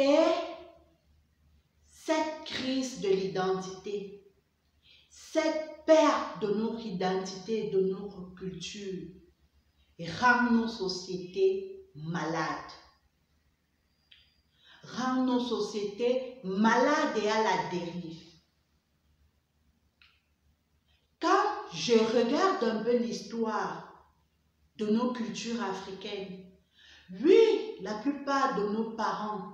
Et cette crise de l'identité, cette perte de notre identité, de notre culture, rend nos sociétés malades. Rend nos sociétés malades et à la dérive. Quand je regarde un peu l'histoire de nos cultures africaines, oui, la plupart de nos parents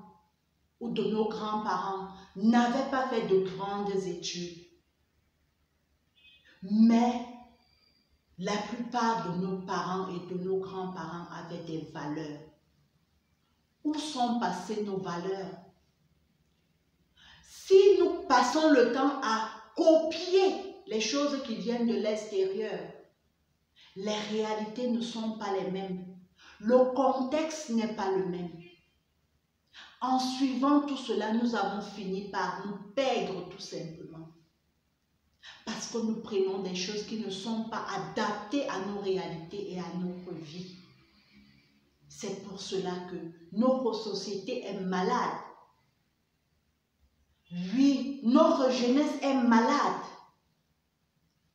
ou de nos grands-parents n'avaient pas fait de grandes études. Mais la plupart de nos parents et de nos grands-parents avaient des valeurs. Où sont passées nos valeurs? Si nous passons le temps à copier les choses qui viennent de l'extérieur, les réalités ne sont pas les mêmes. Le contexte n'est pas le même. En suivant tout cela, nous avons fini par nous perdre tout simplement. Parce que nous prenons des choses qui ne sont pas adaptées à nos réalités et à notre vie. C'est pour cela que notre société est malade. Oui, notre jeunesse est malade.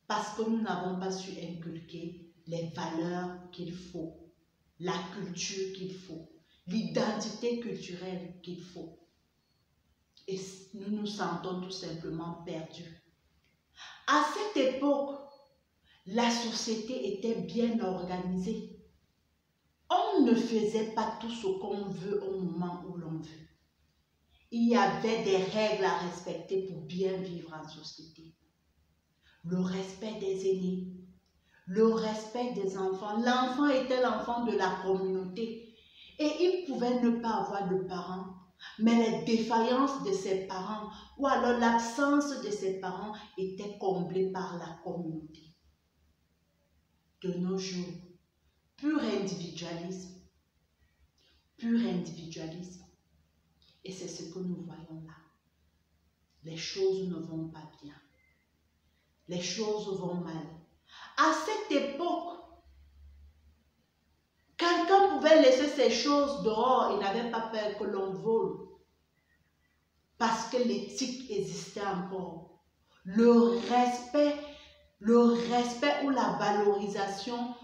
Parce que nous n'avons pas su inculquer les valeurs qu'il faut, la culture qu'il faut, l'identité culturelle qu'il faut. Et nous nous sentons tout simplement perdus. À cette époque, la société était bien organisée. On ne faisait pas tout ce qu'on veut au moment où l'on veut. Il y avait des règles à respecter pour bien vivre en société. Le respect des aînés, le respect des enfants. L'enfant était l'enfant de la communauté et il pouvait ne pas avoir de parents, mais les défaillances de ses parents ou alors l'absence de ses parents était comblée par la communauté. De nos jours, pur individualisme. Et c'est ce que nous voyons là. Les choses ne vont pas bien. Les choses vont mal. À cette époque, quelqu'un pouvait laisser ses choses dehors et n'avait pas peur que l'on vole. Parce que l'éthique existait encore. Le respect ou la valorisation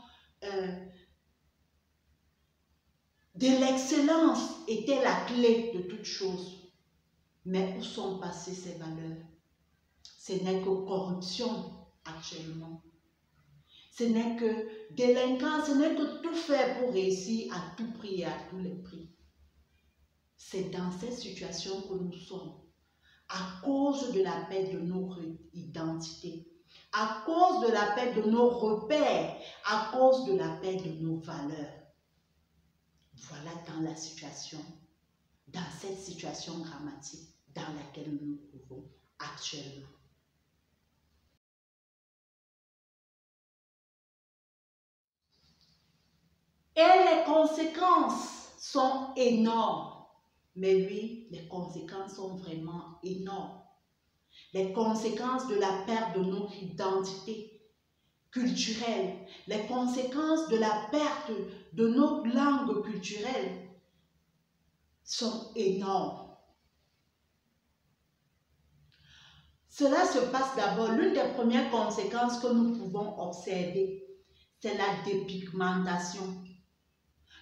de l'excellence était la clé de toute chose. Mais où sont passées ces valeurs? Ce n'est que corruption actuellement. Ce n'est que délinquance, ce n'est que tout faire pour réussir à tout prix et à tous les prix. C'est dans cette situation que nous sommes, à cause de la perte de notre identité, à cause de la perte de nos repères, à cause de la perte de nos valeurs. Voilà dans cette situation dramatique dans laquelle nous nous trouvons actuellement. Et les conséquences sont énormes. Mais oui, les conséquences sont vraiment énormes. Les conséquences de la perte de notre identité culturelle, les conséquences de la perte de notre langue culturelle sont énormes. Cela se passe d'abord, l'une des premières conséquences que nous pouvons observer, c'est la dépigmentation.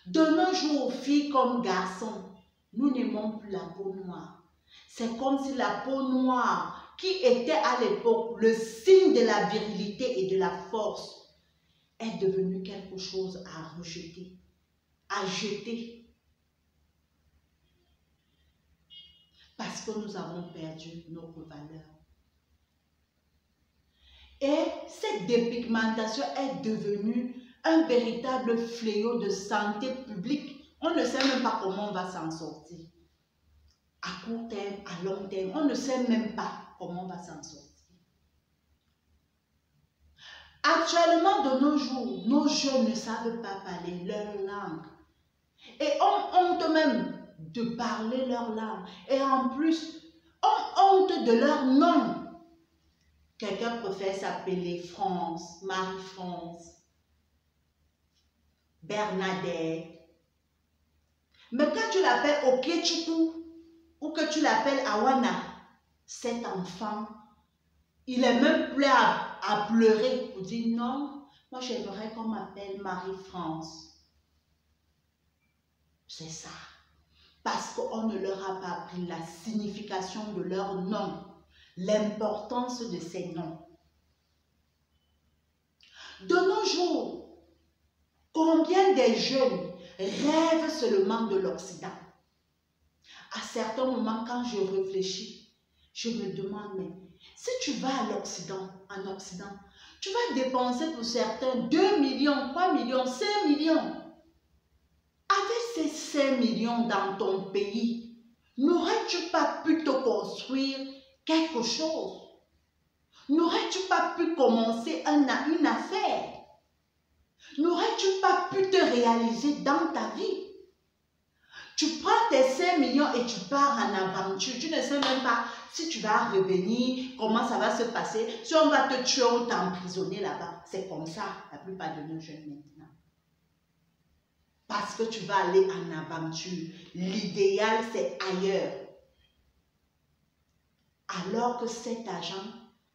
De nos jours, filles comme garçons, nous n'aimons plus la peau noire. C'est comme si la peau noire, qui était à l'époque le signe de la virilité et de la force, est devenue quelque chose à rejeter, à jeter. Parce que nous avons perdu notre valeur. Et cette dépigmentation est devenue un véritable fléau de santé publique. On ne sait même pas comment on va s'en sortir. À court terme, à long terme, on ne sait même pas comment on va s'en sortir. Actuellement, de nos jours, nos jeunes ne savent pas parler leur langue. Et ont honte même de parler leur langue. Et en plus, ont honte de leur nom. Quelqu'un préfère s'appeler France, Marie-France, Bernadette. Mais quand tu l'appelles Okechukwu, ou que tu l'appelles Awana, cet enfant, il est même prêt à pleurer pour dire non, moi j'aimerais qu'on m'appelle Marie-France. C'est ça. Parce qu'on ne leur a pas appris la signification de leur nom, l'importance de ces noms. De nos jours, combien de jeunes rêvent seulement de l'Occident? À certains moments, quand je réfléchis, je me demande, mais si tu vas à l'Occident, en Occident, tu vas dépenser pour certains 2 millions, 3 millions, 5 millions. Avec ces 5 millions dans ton pays, n'aurais-tu pas pu te construire quelque chose? N'aurais-tu pas pu commencer une affaire? N'aurais-tu pas pu te réaliser dans ta vie? Tu prends tes 5 millions et tu pars en aventure. Tu ne sais même pas si tu vas revenir, comment ça va se passer, si on va te tuer ou t'emprisonner là-bas. C'est comme ça, la plupart de nos jeunes maintenant. Parce que tu vas aller en aventure. L'idéal, c'est ailleurs. Alors que cet argent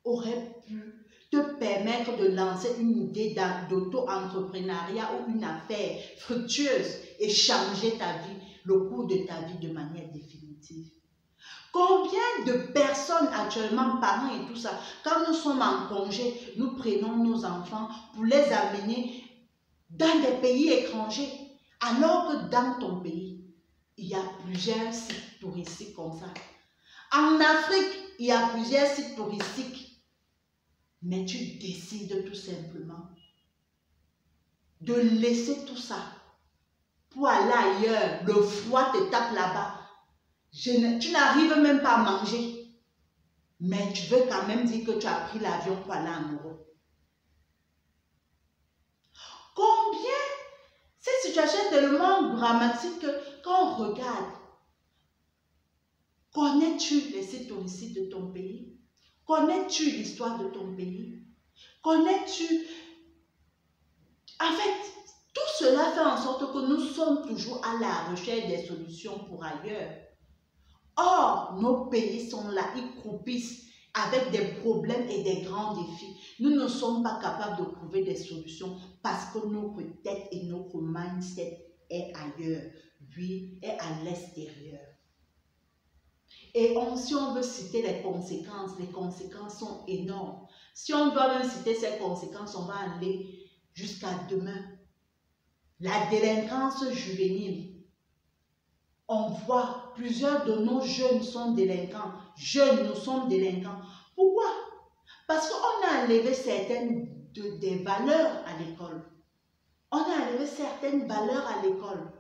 aurait pu te permettre de lancer une idée d'auto-entrepreneuriat ou une affaire fructueuse et changer ta vie, le cours de ta vie de manière définitive. Combien de personnes actuellement, parents et tout ça, quand nous sommes en congé, nous prenons nos enfants pour les amener dans des pays étrangers, alors que dans ton pays, il y a plusieurs sites touristiques comme ça. En Afrique, il y a plusieurs sites touristiques. Mais tu décides tout simplement de laisser tout ça pour aller ailleurs. Le froid te tape là-bas. Tu n'arrives même pas à manger. Mais tu veux quand même dire que tu as pris l'avion pour aller en Europe. Combien cette situation est tellement dramatique que quand on regarde, connais-tu les sites touristiques de ton pays? Connais-tu l'histoire de ton pays? Connais-tu... En fait, tout cela fait en sorte que nous sommes toujours à la recherche des solutions pour ailleurs. Or, nos pays sont là, ils croupissent avec des problèmes et des grands défis. Nous ne sommes pas capables de trouver des solutions parce que notre tête et notre mindset est ailleurs, lui est à l'extérieur. Et si on veut citer les conséquences sont énormes. Si on doit même citer ces conséquences, on va aller jusqu'à demain. La délinquance juvénile. On voit plusieurs de nos jeunes sont délinquants. Jeunes, nous sommes délinquants. Pourquoi? Parce qu'on a enlevé certaines des valeurs à l'école. On a enlevé certaines valeurs à l'école.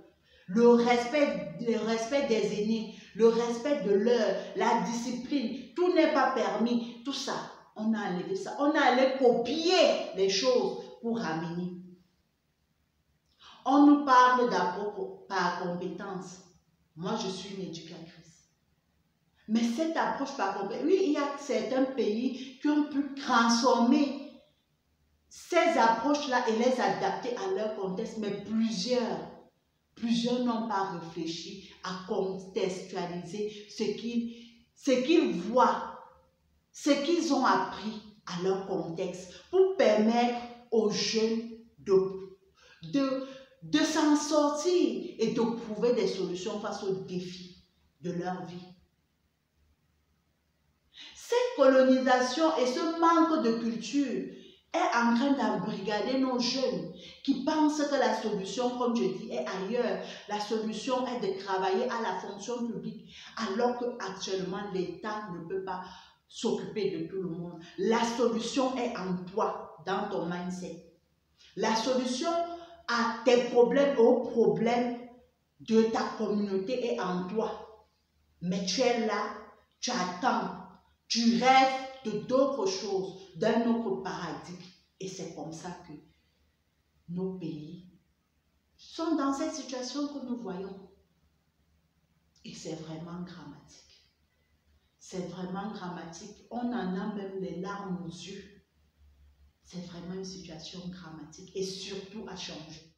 Le respect des aînés, le respect de l'heure, la discipline, tout n'est pas permis. Tout ça, on a enlevé ça. On a allé copier les choses pour ramener. On nous parle d'approche par compétence. Moi, je suis une éducatrice. Mais cette approche par compétence, oui, il y a certains pays qui ont pu transformer ces approches-là et les adapter à leur contexte, mais plusieurs n'ont pas réfléchi à contextualiser ce qu'ils voient, ce qu'ils ont appris à leur contexte pour permettre aux jeunes de s'en sortir et de trouver des solutions face aux défis de leur vie. Cette colonisation et ce manque de culture est en train d'embrigader nos jeunes qui pensent que la solution, comme je dis, est ailleurs. La solution est de travailler à la fonction publique, alors qu'actuellement, l'État ne peut pas s'occuper de tout le monde. La solution est en toi, dans ton mindset. La solution à tes problèmes, aux problèmes de ta communauté est en toi. Mais tu es là, tu attends, tu rêves de d'autres choses, d'un autre paradigme. Et c'est comme ça que nos pays sont dans cette situation que nous voyons. Et c'est vraiment dramatique. C'est vraiment dramatique. On en a même les larmes aux yeux. C'est vraiment une situation dramatique et surtout à changer.